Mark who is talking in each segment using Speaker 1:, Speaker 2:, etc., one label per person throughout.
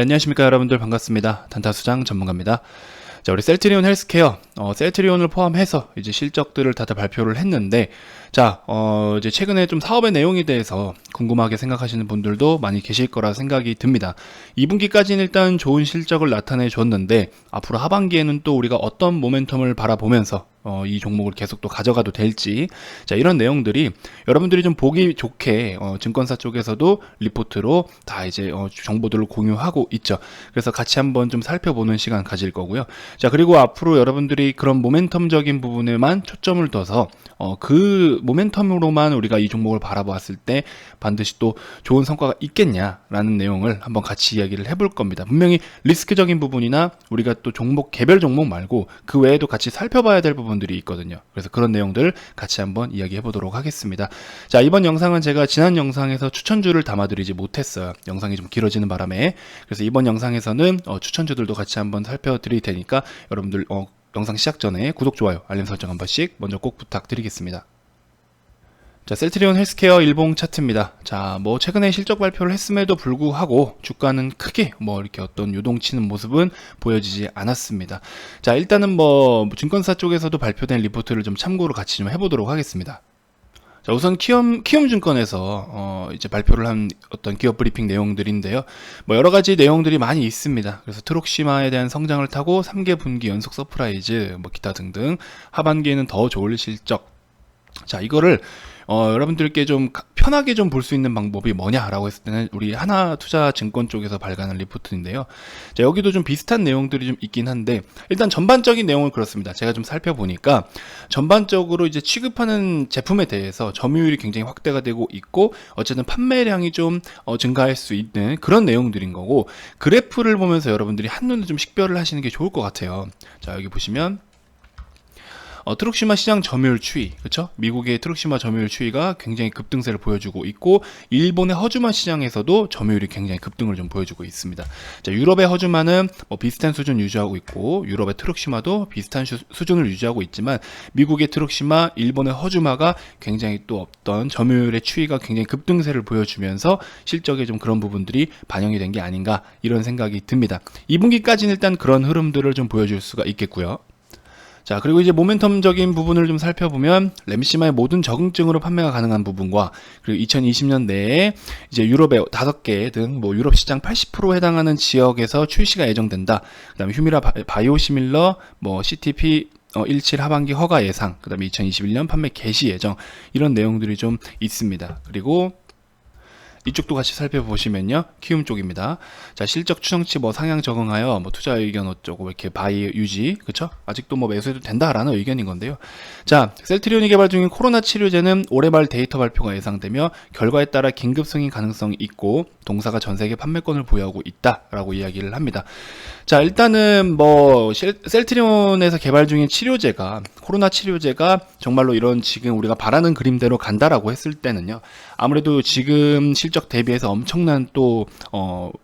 Speaker 1: 네, 안녕하십니까 여러분들, 반갑습니다. 단타수장 전문가입니다. 자, 우리 셀트리온 헬스케어, 셀트리온을 포함해서 이제 실적들을 다들 발표를 했는데, 자, 이제 최근에 좀 사업의 내용에 대해서 궁금하게 생각하시는 분들도 많이 계실 거라 생각이 듭니다. 2분기까지는 일단 좋은 실적을 나타내 줬는데, 앞으로 하반기에는 또 우리가 어떤 모멘텀을 바라보면서 이 종목을 계속 또 가져가도 될지, 자, 이런 내용들이 여러분들이 좀 보기 좋게 증권사 쪽에서도 리포트로 다 이제 정보들을 공유하고 있죠. 그래서 같이 한번 좀 살펴보는 시간 가질 거고요. 자, 그리고 앞으로 여러분들이 그런 모멘텀적인 부분에만 초점을 둬서 그 모멘텀으로만 우리가 이 종목을 바라보았을 때 반드시 또 좋은 성과가 있겠냐라는 내용을 한번 같이 이야기를 해볼 겁니다. 분명히 리스크적인 부분이나 우리가 또 종목, 개별 종목 말고 그 외에도 같이 살펴봐야 될 부분들이 있거든요. 그래서 그런 내용들 같이 한번 이야기해 보도록 하겠습니다. 자, 이번 영상은 제가 지난 영상에서 추천주를 담아드리지 못했어요. 영상이 좀 길어지는 바람에. 그래서 이번 영상에서는 추천주들도 같이 한번 살펴드릴 테니까 여러분들 영상 시작 전에 구독, 좋아요, 알림 설정 한 번씩 먼저 꼭 부탁드리겠습니다. 자, 셀트리온 헬스케어 일봉 차트입니다. 자, 뭐 최근에 실적 발표를 했음에도 불구하고 주가는 크게 뭐 이렇게 어떤 요동치는 모습은 보여지지 않았습니다. 자, 일단은 뭐 증권사 쪽에서도 발표된 리포트를 좀 참고로 같이 좀 해보도록 하겠습니다. 자, 우선 키움증권에서 이제 발표를 한 어떤 기업 브리핑 내용들인데요. 뭐 여러 가지 내용들이 많이 있습니다. 그래서 트록시마에 대한 성장을 타고 3개 분기 연속 서프라이즈, 뭐 기타 등등, 하반기에는 더 좋을 실적. 자, 이거를 여러분들께 좀 편하게 좀 볼 수 있는 방법이 뭐냐라고 했을 때는 우리 하나투자증권 쪽에서 발간한 리포트인데요. 자, 여기도 좀 비슷한 내용들이 좀 있긴 한데, 일단 전반적인 내용은 그렇습니다. 제가 좀 살펴보니까 전반적으로 이제 취급하는 제품에 대해서 점유율이 굉장히 확대가 되고 있고, 어쨌든 판매량이 좀 증가할 수 있는 그런 내용들인 거고, 그래프를 보면서 여러분들이 한눈에 좀 식별을 하시는 게 좋을 것 같아요. 자, 여기 보시면 트룩시마 시장 점유율 추이, 그렇죠? 미국의 트룩시마 점유율 추이가 굉장히 급등세를 보여주고 있고, 일본의 허즈마 시장에서도 점유율이 굉장히 급등을 좀 보여주고 있습니다. 자, 유럽의 허즈마는 뭐 비슷한 수준 유지하고 있고, 유럽의 트룩시마도 비슷한 수준을 유지하고 있지만, 미국의 트룩시마, 일본의 허즈마가 굉장히 또 어떤 점유율의 추이가 굉장히 급등세를 보여주면서 실적에 좀 그런 부분들이 반영이 된 게 아닌가, 이런 생각이 듭니다. 2분기까지는 일단 그런 흐름들을 좀 보여줄 수가 있겠고요. 자, 그리고 이제 모멘텀적인 부분을 좀 살펴보면 램시마의 모든 적응증으로 판매가 가능한 부분과, 그리고 2020년 내에 이제 유럽의 5개 등 뭐 유럽 시장 80%에 해당하는 지역에서 출시가 예정된다. 그다음에 휴미라 바이오시밀러, 뭐 CTP 17 하반기 허가 예상, 그다음에 2021년 판매 개시 예정, 이런 내용들이 좀 있습니다. 그리고 이쪽도 같이 살펴보시면요, 키움 쪽입니다. 자, 실적 추정치 뭐 상향 적응하여 뭐 투자 의견 어쩌고 이렇게 바이 유지, 그쵸? 아직도 뭐 매수해도 된다라는 의견인 건데요. 자, 셀트리온이 개발 중인 코로나 치료제는 올해 말 데이터 발표가 예상되며 결과에 따라 긴급 승인 가능성이 있고 동사가 전 세계 판매권을 보유하고 있다라고 이야기를 합니다. 자, 일단은 뭐 셀트리온에서 개발 중인 치료제가, 코로나 치료제가 정말로 이런 지금 우리가 바라는 그림대로 간다라고 했을 때는요, 아무래도 지금 실적 대비해서 엄청난 또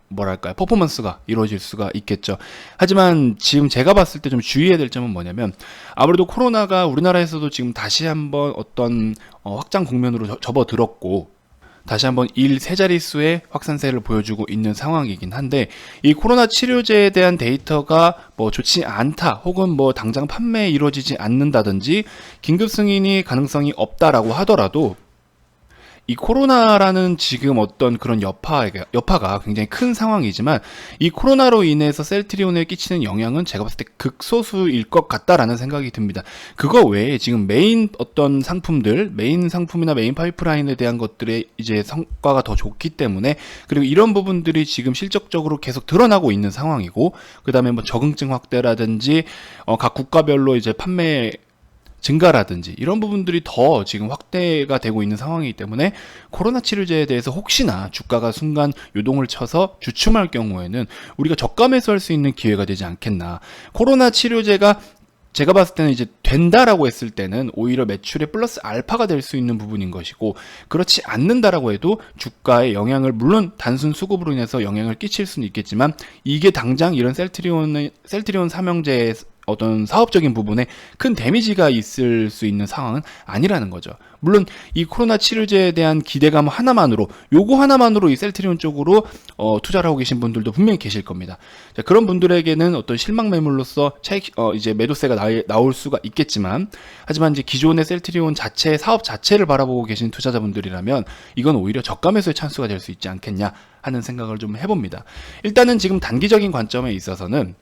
Speaker 1: 뭐랄까요, 퍼포먼스가 이루어질 수가 있겠죠. 하지만 지금 제가 봤을 때 좀 주의해야 될 점은 뭐냐면, 아무래도 코로나가 우리나라에서도 지금 다시 한번 어떤 확장 국면으로 접어들었고, 다시 한번 3자릿수의 확산세를 보여주고 있는 상황이긴 한데, 이 코로나 치료제에 대한 데이터가 뭐 좋지 않다, 혹은 뭐 당장 판매에 이루어지지 않는다든지 긴급 승인이 가능성이 없다라고 하더라도, 이 코로나라는 지금 어떤 그런 여파가 굉장히 큰 상황이지만, 이 코로나로 인해서 셀트리온에 끼치는 영향은 제가 봤을 때 극소수일 것 같다라는 생각이 듭니다. 그거 외에 지금 메인 어떤 상품들, 메인 상품이나 메인 파이프라인에 대한 것들의 이제 성과가 더 좋기 때문에, 그리고 이런 부분들이 지금 실적적으로 계속 드러나고 있는 상황이고, 그 다음에 뭐 적응증 확대라든지 각 국가별로 이제 판매 증가라든지 이런 부분들이 더 지금 확대가 되고 있는 상황이기 때문에, 코로나 치료제에 대해서 혹시나 주가가 순간 요동을 쳐서 주춤할 경우에는 우리가 저가 매수할 수 있는 기회가 되지 않겠나. 코로나 치료제가 제가 봤을 때는 이제 된다라고 했을 때는 오히려 매출에 플러스 알파가 될 수 있는 부분인 것이고, 그렇지 않는다라고 해도 주가에 영향을, 물론 단순 수급으로 인해서 영향을 끼칠 수는 있겠지만, 이게 당장 이런 셀트리온 삼형제 어떤 사업적인 부분에 큰 데미지가 있을 수 있는 상황은 아니라는 거죠. 물론 이 코로나 치료제에 대한 기대감 하나만으로, 요거 하나만으로 이 셀트리온 쪽으로 투자를 하고 계신 분들도 분명히 계실 겁니다. 자, 그런 분들에게는 어떤 실망 매물로서 이제 매도세가 나올 수가 있겠지만, 하지만 이제 기존의 셀트리온 자체 사업 자체를 바라보고 계신 투자자분들이라면 이건 오히려 저가 매수의 찬스가 될 수 있지 않겠냐 하는 생각을 좀 해봅니다. 일단은 지금 단기적인 관점에 있어서는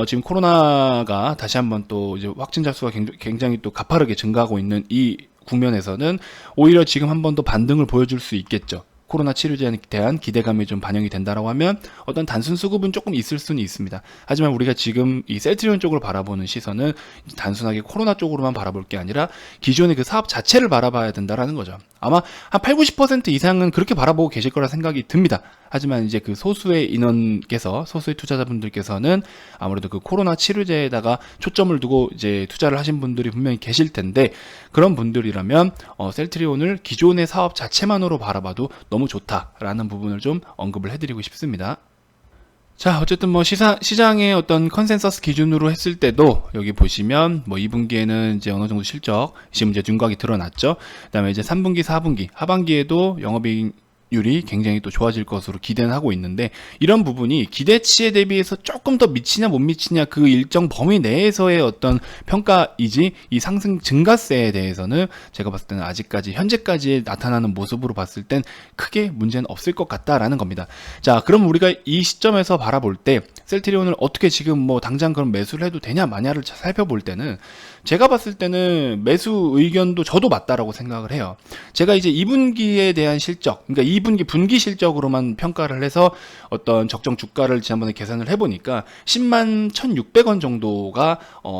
Speaker 1: 지금 코로나가 다시 한번 또 이제 확진자 수가 굉장히 또 가파르게 증가하고 있는 이 국면에서는 오히려 지금 한 번 더 반등을 보여줄 수 있겠죠. 코로나 치료제에 대한 기대감이 좀 반영이 된다라고 하면 어떤 단순 수급은 조금 있을 수는 있습니다. 하지만 우리가 지금 이 셀트리온 쪽을 바라보는 시선은 단순하게 코로나 쪽으로만 바라볼 게 아니라 기존의 그 사업 자체를 바라봐야 된다라는 거죠. 아마 한 80-90% 이상은 그렇게 바라보고 계실 거라 생각이 듭니다. 하지만 이제 그 소수의 인원께서, 소수의 투자자분들께서는 아무래도 그 코로나 치료제에다가 초점을 두고 이제 투자를 하신 분들이 분명히 계실 텐데, 그런 분들이라면 셀트리온을 기존의 사업 자체만으로 바라봐도 너무 좋다라는 부분을 좀 언급을 해드리고 싶습니다. 자, 어쨌든 뭐 시장의 어떤 컨센서스 기준으로 했을 때도 여기 보시면 뭐 2분기에는 이제 어느 정도 실적 지금 이제 윤곽이 드러났죠. 그다음에 이제 3분기, 4분기, 하반기에도 영업이익률이 굉장히 또 좋아질 것으로 기대는 하고 있는데, 이런 부분이 기대치에 대비해서 조금 더 미치냐 못 미치냐 그 일정 범위 내에서의 어떤 평가이지, 이 상승 증가세에 대해서는 제가 봤을 때는 아직까지 현재까지 나타나는 모습으로 봤을 땐 크게 문제는 없을 것 같다라는 겁니다. 자, 그럼 우리가 이 시점에서 바라볼 때 셀트리온을 어떻게 지금 뭐 당장 그럼 매수를 해도 되냐 마냐를 살펴볼 때는, 제가 봤을 때는 매수 의견도 저도 맞다라고 생각을 해요. 제가 이제 2분기에 대한 실적, 그러니까 2분기 분기 실적으로만 평가를 해서 어떤 적정 주가를 지난번에 계산을 해보니까 10만 1,600원 정도가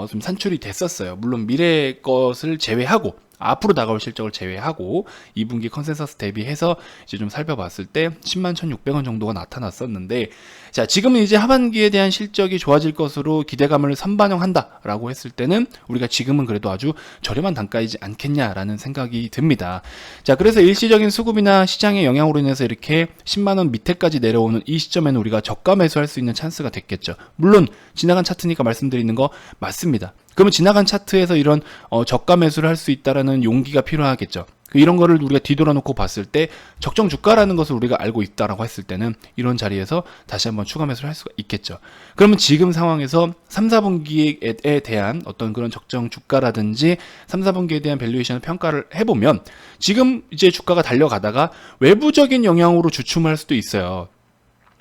Speaker 1: 좀 산출이 됐었어요. 물론 미래 것을 제외하고, 앞으로 나가올 실적을 제외하고 2분기 컨센서스 대비해서 이제 좀 살펴봤을 때 10만 1,600원 정도가 나타났었는데, 자, 지금은 이제 하반기에 대한 실적이 좋아질 것으로 기대감을 선반영한다라고 했을 때는 우리가 지금은 그래도 아주 저렴한 단가이지 않겠냐라는 생각이 듭니다. 자, 그래서 일시적인 수급이나 시장의 영향으로 인해서 이렇게 10만 원 밑에까지 내려오는 이 시점에는 우리가 저가 매수할 수 있는 찬스가 됐겠죠. 물론 지나간 차트니까 말씀드리는 거 맞습니다. 그러면 지나간 차트에서 이런 저가 매수를 할 수 있다라는 용기가 필요하겠죠. 이런 거를 우리가 뒤돌아놓고 봤을 때 적정 주가라는 것을 우리가 알고 있다라고 했을 때는 이런 자리에서 다시 한번 추가 매수를 할 수가 있겠죠. 그러면 지금 상황에서 3, 4분기에 대한 어떤 그런 적정 주가라든지 3, 4분기에 대한 밸류에이션을 평가를 해보면 지금 이제 주가가 달려가다가 외부적인 영향으로 주춤을 할 수도 있어요.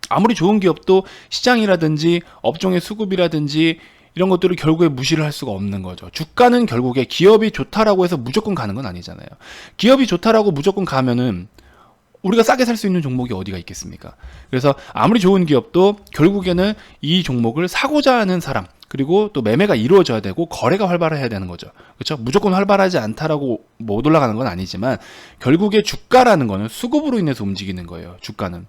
Speaker 1: 아무리 좋은 기업도 시장이라든지 업종의 수급이라든지 이런 것들을 결국에 무시를 할 수가 없는 거죠. 주가는 결국에 기업이 좋다라고 해서 무조건 가는 건 아니잖아요. 기업이 좋다라고 무조건 가면은 우리가 싸게 살 수 있는 종목이 어디가 있겠습니까? 그래서 아무리 좋은 기업도 결국에는 이 종목을 사고자 하는 사람, 그리고 또 매매가 이루어져야 되고 거래가 활발해야 되는 거죠. 그렇죠? 무조건 활발하지 않다라고 못 올라가는 건 아니지만 결국에 주가라는 거는 수급으로 인해서 움직이는 거예요. 주가는.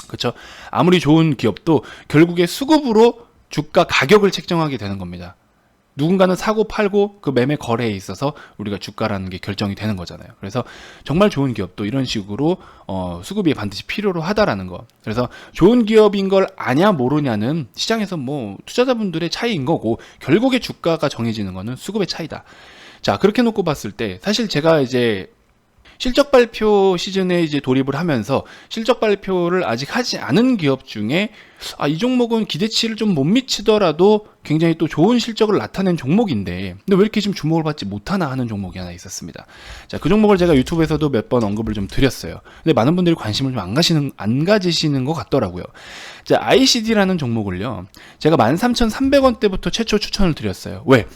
Speaker 1: 그렇죠? 아무리 좋은 기업도 결국에 수급으로 주가 가격을 책정하게 되는 겁니다. 누군가는 사고 팔고 그 매매 거래에 있어서 우리가 주가라는 게 결정이 되는 거잖아요. 그래서 정말 좋은 기업도 이런 식으로 수급이 반드시 필요로 하다라는 거. 그래서 좋은 기업인 걸 아냐 모르냐는 시장에서 뭐 투자자분들의 차이인 거고, 결국에 주가가 정해지는 거는 수급의 차이다. 자, 그렇게 놓고 봤을 때 사실 제가 이제 실적 발표 시즌에 이제 돌입을 하면서 실적 발표를 아직 하지 않은 기업 중에 이 종목은 기대치를 좀 못 미치더라도 굉장히 또 좋은 실적을 나타낸 종목인데 근데 왜 이렇게 지금 주목을 받지 못하나 하는 종목이 하나 있었습니다. 자, 그 종목을 제가 유튜브에서도 몇 번 언급을 좀 드렸어요. 근데 많은 분들이 관심을 좀 안 가지시는 것 같더라고요. 자, ICD라는 종목을요, 제가 13,300원대부터 최초 추천을 드렸어요. 왜?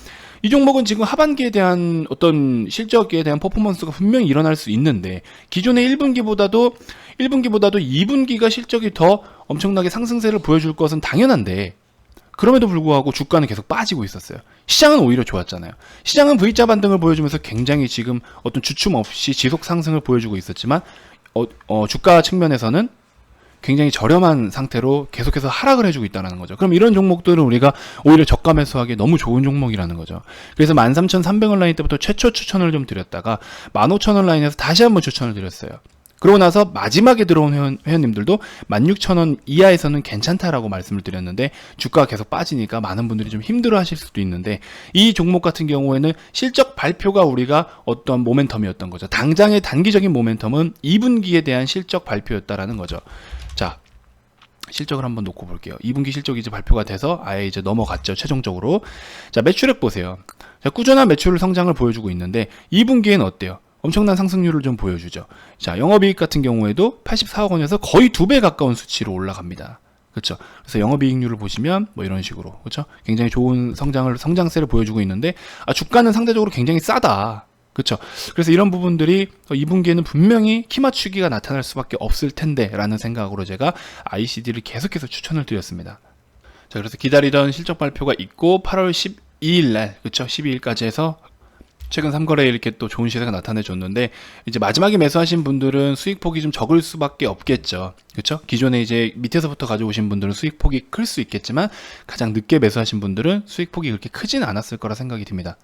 Speaker 1: 이 종목은 지금 하반기에 대한 어떤 실적에 대한 퍼포먼스가 분명히 일어날 수 있는데, 기존의 1분기보다도 2분기가 실적이 더 엄청나게 상승세를 보여줄 것은 당연한데, 그럼에도 불구하고 주가는 계속 빠지고 있었어요. 시장은 오히려 좋았잖아요. 시장은 V자 반등을 보여주면서 굉장히 지금 어떤 주춤 없이 지속 상승을 보여주고 있었지만 주가 측면에서는 굉장히 저렴한 상태로 계속해서 하락을 해주고 있다는 거죠. 그럼 이런 종목들은 우리가 오히려 저가 매수하기 너무 좋은 종목이라는 거죠. 그래서 13,300원 라인 때부터 최초 추천을 좀 드렸다가 15,000원 라인에서 다시 한번 추천을 드렸어요. 그러고 나서 마지막에 들어온 회원님들도 16,000원 이하에서는 괜찮다라고 말씀을 드렸는데 주가가 계속 빠지니까 많은 분들이 좀 힘들어 하실 수도 있는데, 이 종목 같은 경우에는 실적 발표가 우리가 어떤 모멘텀이었던 거죠. 당장의 단기적인 모멘텀은 2분기에 대한 실적 발표였다라는 거죠. 자, 실적을 한번 놓고 볼게요. 2분기 실적이 이제 발표가 돼서 아예 이제 넘어갔죠, 최종적으로. 자, 매출액 보세요. 자, 꾸준한 매출 성장을 보여주고 있는데 2분기에는 어때요? 엄청난 상승률을 좀 보여주죠. 자, 영업이익 같은 경우에도 84억 원에서 거의 2배 가까운 수치로 올라갑니다. 그렇죠. 그래서 영업이익률을 보시면 뭐 이런 식으로, 그렇죠, 굉장히 좋은 성장세를 보여주고 있는데, 주가는 상대적으로 굉장히 싸다. 그렇죠. 그래서 이런 부분들이 2분기에는 분명히 키 맞추기가 나타날 수밖에 없을 텐데 라는 생각으로 제가 ICD를 계속해서 추천을 드렸습니다. 자, 그래서 기다리던 실적 발표가 있고 8월 12일 날, 그렇죠, 12일까지 해서 최근 3거래에 이렇게 또 좋은 시세가 나타내 줬는데, 이제 마지막에 매수하신 분들은 수익폭이 좀 적을 수밖에 없겠죠. 그렇죠? 기존에 이제 밑에서부터 가져오신 분들은 수익폭이 클 수 있겠지만 가장 늦게 매수하신 분들은 수익폭이 그렇게 크진 않았을 거라 생각이 듭니다.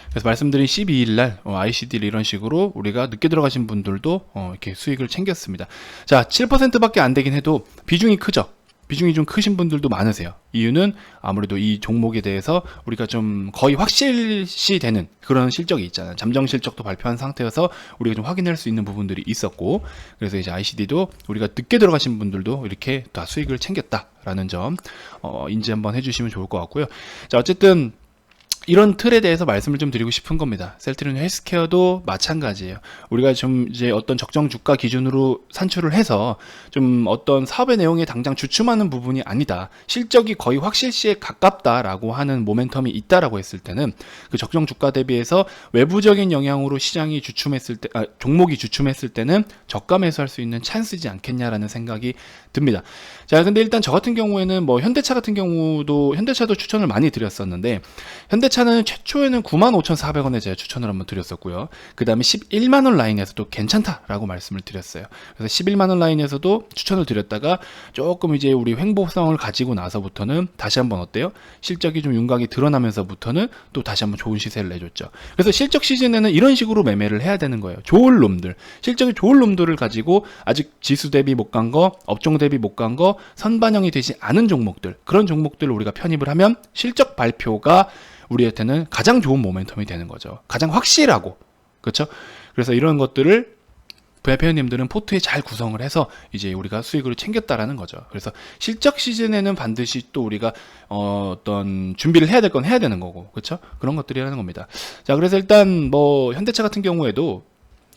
Speaker 1: 그래서 말씀드린 12일 날 ICD를 이런 식으로 우리가 늦게 들어가신 분들도 이렇게 수익을 챙겼습니다. 자, 7%밖에 안 되긴 해도 비중이 크죠. 비중이 좀 크신 분들도 많으세요. 이유는 아무래도 이 종목에 대해서 우리가 좀 거의 확실시 되는 그런 실적이 있잖아요. 잠정 실적도 발표한 상태여서 우리가 좀 확인할 수 있는 부분들이 있었고, 그래서 이제 ICD도 우리가 늦게 들어가신 분들도 이렇게 다 수익을 챙겼다라는 점 인지 한번 해주시면 좋을 것 같고요. 자, 어쨌든 이런 틀에 대해서 말씀을 좀 드리고 싶은 겁니다. 셀트리온 헬스케어도 마찬가지예요. 우리가 좀 이제 어떤 적정 주가 기준으로 산출을 해서 좀 어떤 사업의 내용에 당장 주춤하는 부분이 아니다, 실적이 거의 확실시에 가깝다라고 하는 모멘텀이 있다라고 했을 때는 그 적정 주가 대비해서 외부적인 영향으로 시장이 주춤했을 때, 종목이 주춤했을 때는 저가 매수할 수 있는 찬스지 않겠냐라는 생각이 듭니다. 자, 근데 일단 저 같은 경우에는 뭐 현대차 같은 경우도, 현대차도 추천을 많이 드렸었는데, 현대차는 최초에는 95,400원에 제가 추천을 한번 드렸었고요. 그 다음에 11만원 라인에서도 괜찮다라고 말씀을 드렸어요. 그래서 11만원 라인에서도 추천을 드렸다가 조금 이제 우리 횡보성을 가지고 나서부터는 다시 한번 어때요? 실적이 좀 윤곽이 드러나면서부터는 또 다시 한번 좋은 시세를 내줬죠. 그래서 실적 시즌에는 이런 식으로 매매를 해야 되는 거예요. 좋은 놈들, 실적이 좋은 놈들을 가지고 아직 지수 대비 못 간 거, 업종 대비 못 간 거, 선반영이 되지 않은 종목들, 그런 종목들을 우리가 편입을 하면 실적 발표가 우리한테는 가장 좋은 모멘텀이 되는 거죠. 가장 확실하고, 그렇죠? 그래서 이런 것들을 VIP회원님들은 포트에 잘 구성을 해서 이제 우리가 수익을 챙겼다라는 거죠. 그래서 실적 시즌에는 반드시 또 우리가 어떤 준비를 해야 될 건 해야 되는 거고, 그렇죠? 그런 것들이라는 겁니다. 자, 그래서 일단 뭐 현대차 같은 경우에도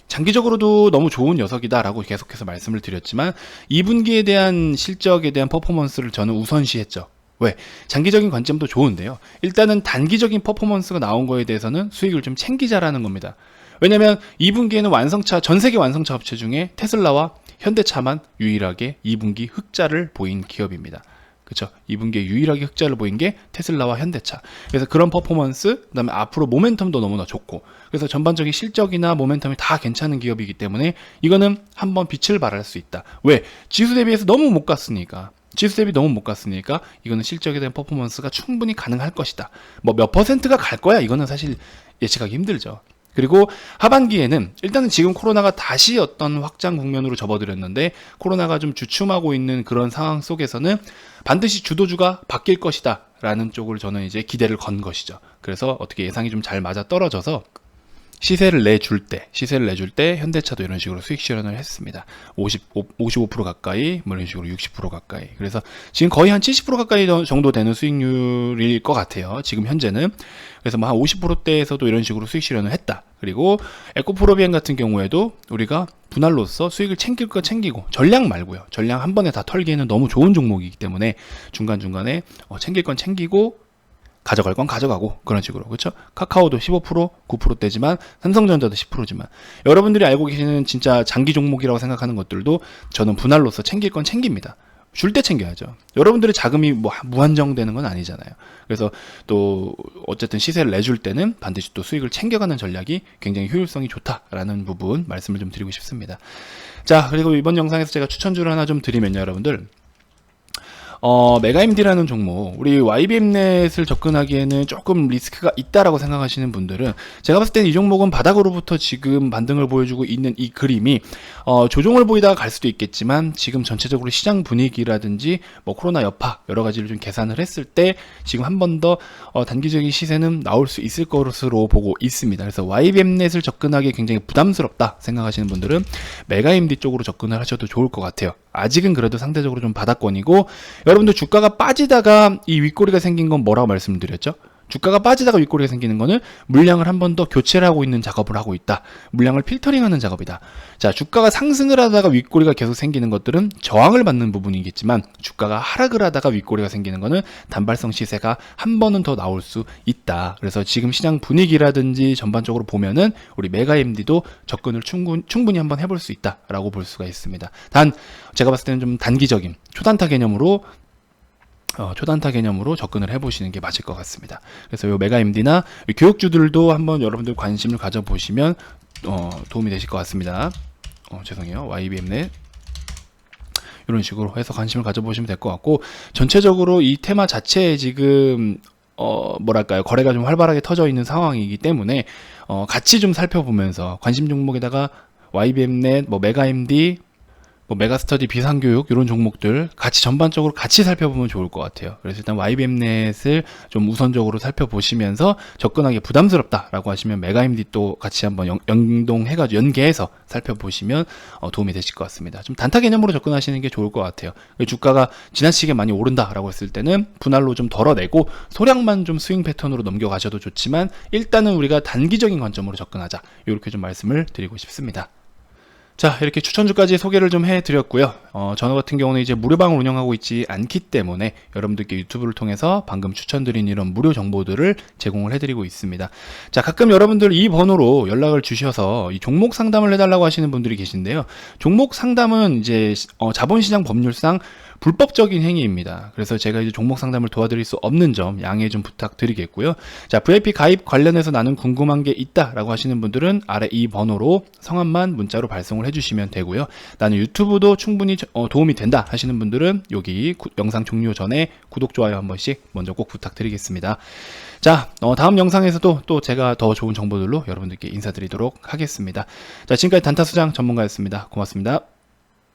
Speaker 1: 장기적으로도 너무 좋은 녀석이다라고 계속해서 말씀을 드렸지만 2분기에 대한 실적에 대한 퍼포먼스를 저는 우선시했죠. 왜? 장기적인 관점도 좋은데요. 일단은 단기적인 퍼포먼스가 나온 거에 대해서는 수익을 좀 챙기자라는 겁니다. 왜냐면 2분기에는 완성차, 전 세계 완성차 업체 중에 테슬라와 현대차만 유일하게 2분기 흑자를 보인 기업입니다. 그렇죠? 2분기에 유일하게 흑자를 보인 게 테슬라와 현대차. 그래서 그런 퍼포먼스, 그다음에 앞으로 모멘텀도 너무나 좋고, 그래서 전반적인 실적이나 모멘텀이 다 괜찮은 기업이기 때문에 이거는 한번 빛을 발할 수 있다. 왜? 지수 대비해서 너무 못 갔으니까. 지수 대비 너무 못 갔으니까 이거는 실적에 대한 퍼포먼스가 충분히 가능할 것이다. 뭐 몇 퍼센트가 갈 거야, 이거는 사실 예측하기 힘들죠. 그리고 하반기에는 일단은 지금 코로나가 다시 어떤 확장 국면으로 접어들었는데, 코로나가 좀 주춤하고 있는 그런 상황 속에서는 반드시 주도주가 바뀔 것이다 라는 쪽을 저는 이제 기대를 건 것이죠. 그래서 어떻게 예상이 좀 잘 맞아 떨어져서 시세를 내줄 때 현대차도 이런 식으로 수익 실현을 했습니다. 55% 가까이, 뭐 이런 식으로 60% 가까이. 그래서 지금 거의 한 70% 가까이 정도 되는 수익률일 것 같아요, 지금 현재는. 그래서 뭐 한 50%대에서도 이런 식으로 수익 실현을 했다. 그리고 에코프로비엔 같은 경우에도 우리가 분할로서 수익을 챙길 거 챙기고, 전량 말고요. 전량 한 번에 다 털기에는 너무 좋은 종목이기 때문에 중간중간에 챙길 건 챙기고 가져갈 건 가져가고, 그런 식으로. 그렇죠? 카카오도 15%, 9%대지만 삼성전자도 10%지만 여러분들이 알고 계시는 진짜 장기 종목이라고 생각하는 것들도 저는 분할로서 챙길 건 챙깁니다. 줄 때 챙겨야죠. 여러분들의 자금이 뭐 무한정되는 건 아니잖아요. 그래서 또 어쨌든 시세를 내줄 때는 반드시 또 수익을 챙겨가는 전략이 굉장히 효율성이 좋다라는 부분 말씀을 좀 드리고 싶습니다. 자, 그리고 이번 영상에서 제가 추천주를 하나 좀 드리면요, 여러분들. 메가임디라는 종목, 우리 YBM넷을 접근하기에는 조금 리스크가 있다라고 생각하시는 분들은, 제가 봤을 때는 이 종목은 바닥으로부터 지금 반등을 보여주고 있는 이 그림이 조종을 보이다가 갈 수도 있겠지만, 지금 전체적으로 시장 분위기라든지 뭐 코로나 여파 여러 가지를 좀 계산을 했을 때 지금 한 번 더 단기적인 시세는 나올 수 있을 것으로 보고 있습니다. 그래서 YBM넷을 접근하기 굉장히 부담스럽다 생각하시는 분들은 메가임디 쪽으로 접근을 하셔도 좋을 것 같아요. 아직은 그래도 상대적으로 좀 바닥권이고, 여러분들 주가가 빠지다가 이 윗꼬리가 생긴 건 뭐라고 말씀드렸죠? 주가가 빠지다가 윗꼬리가 생기는 거는 물량을 한 번 더 교체를 하고 있는 작업을 하고 있다. 물량을 필터링하는 작업이다. 자, 주가가 상승을 하다가 윗꼬리가 계속 생기는 것들은 저항을 받는 부분이겠지만, 주가가 하락을 하다가 윗꼬리가 생기는 거는 단발성 시세가 한 번은 더 나올 수 있다. 그래서 지금 시장 분위기라든지 전반적으로 보면은 우리 메가임디도 접근을 충분히 한번 해볼 수 있다라고 볼 수가 있습니다. 단 제가 봤을 때는 좀 단기적인 초단타 개념으로 접근을 해보시는 게 맞을 것 같습니다. 그래서 이 메가임디나 교육주들도 한번 여러분들 관심을 가져보시면 도움이 되실 것 같습니다. 죄송해요. YBM넷 이런 식으로 해서 관심을 가져보시면 될 것 같고, 전체적으로 이 테마 자체에 지금 뭐랄까요, 거래가 좀 활발하게 터져 있는 상황이기 때문에 같이 좀 살펴보면서 관심 종목에다가 YBM넷, 뭐 메가임디, 뭐 메가스터디, 비상교육 이런 종목들 같이 전반적으로 같이 살펴보면 좋을 것 같아요. 그래서 일단 YBM넷을 좀 우선적으로 살펴보시면서 접근하기 부담스럽다라고 하시면 메가임디 또 같이 한번 연동해가지고 연계해서 살펴보시면 도움이 되실 것 같습니다. 좀 단타 개념으로 접근하시는 게 좋을 것 같아요. 주가가 지나치게 많이 오른다라고 했을 때는 분할로 좀 덜어내고 소량만 좀 스윙 패턴으로 넘겨가셔도 좋지만, 일단은 우리가 단기적인 관점으로 접근하자, 이렇게 좀 말씀을 드리고 싶습니다. 자, 이렇게 추천주까지 소개를 좀 해드렸고요. 저는 같은 경우는 이제 무료방을 운영하고 있지 않기 때문에 여러분들께 유튜브를 통해서 방금 추천드린 이런 무료 정보들을 제공을 해드리고 있습니다. 자, 가끔 여러분들 이 번호로 연락을 주셔서 이 종목 상담을 해달라고 하시는 분들이 계신데요. 종목 상담은 이제 자본시장 법률상 불법적인 행위입니다. 그래서 제가 이제 종목 상담을 도와드릴 수 없는 점 양해 좀 부탁드리겠고요. 자, VIP 가입 관련해서 나는 궁금한 게 있다라고 하시는 분들은 아래 이 번호로 성함만 문자로 발송을 해주시면 되고요. 나는 유튜브도 충분히 도움이 된다 하시는 분들은 여기 영상 종료 전에 구독, 좋아요 한 번씩 먼저 꼭 부탁드리겠습니다. 자, 다음 영상에서도 또 제가 더 좋은 정보들로 여러분들께 인사드리도록 하겠습니다. 자, 지금까지 단타수장 전문가였습니다. 고맙습니다.